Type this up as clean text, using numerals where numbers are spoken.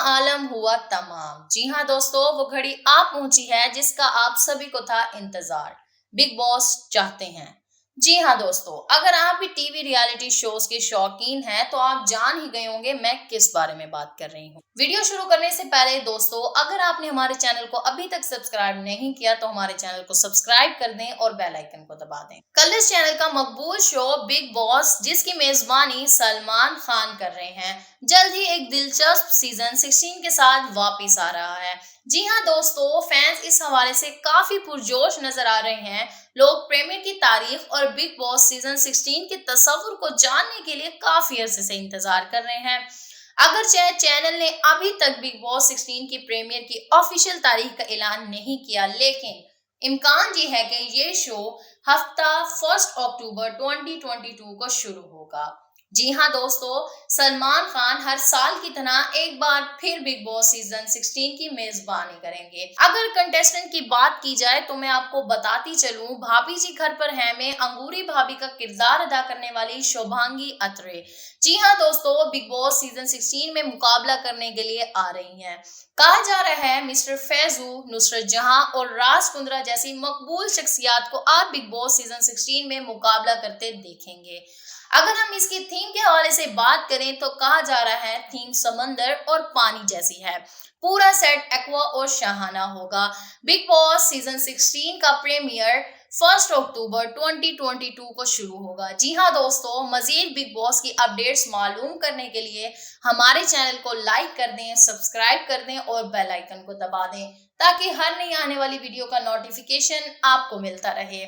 आलम हुआ तमाम। जी हाँ दोस्तों, वो घड़ी आ पहुंची है जिसका आप सभी को था इंतजार। बिग बॉस चाहते हैं। जी हाँ दोस्तों, अगर आप भी टीवी रियलिटी शोज के शौकीन हैं तो आप जान ही गए होंगे मैं किस बारे में बात कर रही हूँ। वीडियो शुरू करने से पहले दोस्तों, अगर आपने हमारे चैनल को अभी तक सब्सक्राइब नहीं किया तो हमारे चैनल को सब्सक्राइब कर दें और बेल आइकन को दबा दें। कल इस चैनल का मकबूल शो बिग बॉस, जिसकी मेजबानी सलमान खान कर रहे हैं, जल्द ही एक दिलचस्प सीजन 16 के साथ वापस आ रहा है। जी हाँ दोस्तों, फैंस इस हवाले से काफी पुरजोश नजर आ रहे हैं। लोग प्रीमियर की तारीख और बिग बॉस सीजन 16 के तस्वुर को जानने के लिए काफी अरसे से इंतजार कर रहे हैं। अगरचे चैनल ने अभी तक बिग बॉस 16 की प्रीमियर की ऑफिशियल तारीख का ऐलान नहीं किया, लेकिन इम्कान ये है कि ये शो हफ्ता 1 अक्टूबर 2022 को शुरू होगा। जी हाँ दोस्तों, सलमान खान हर साल की तरह एक बार फिर बिग बॉस सीजन 16 की मेजबानी करेंगे। अगर कंटेस्टेंट की बात की जाए तो मैं आपको बताती चलूं, भाभी जी घर पर हैं में अंगूरी भाभी का किरदार अदा करने वाली शोभांगी अत्रे, जी हाँ दोस्तों, बिग बॉस सीजन 16 में मुकाबला करने के लिए आ रही हैं। कहा जा रहा है मिस्टर फैजू, नुसरत जहां और राज कुंद्रा जैसी मकबूल शख्सियात को आप बिग बॉस सीजन 16 में मुकाबला करते देखेंगे। अगर हम इसकी थीम के हवाले से बात करें तो कहा जा रहा है थीम समंदर और पानी जैसी है। पूरा सेट एक्वा और शाहाना होगा। बिग बॉस सीजन 16 का प्रीमियर 1 अक्टूबर 2022 को शुरू होगा। जी हाँ दोस्तों, मजीद बिग बॉस की अपडेट्स मालूम करने के लिए हमारे चैनल को लाइक कर दें, सब्सक्राइब कर दें और बेल आइकन को दबा दें ताकि हर नई आने वाली वीडियो का नोटिफिकेशन आपको मिलता रहे।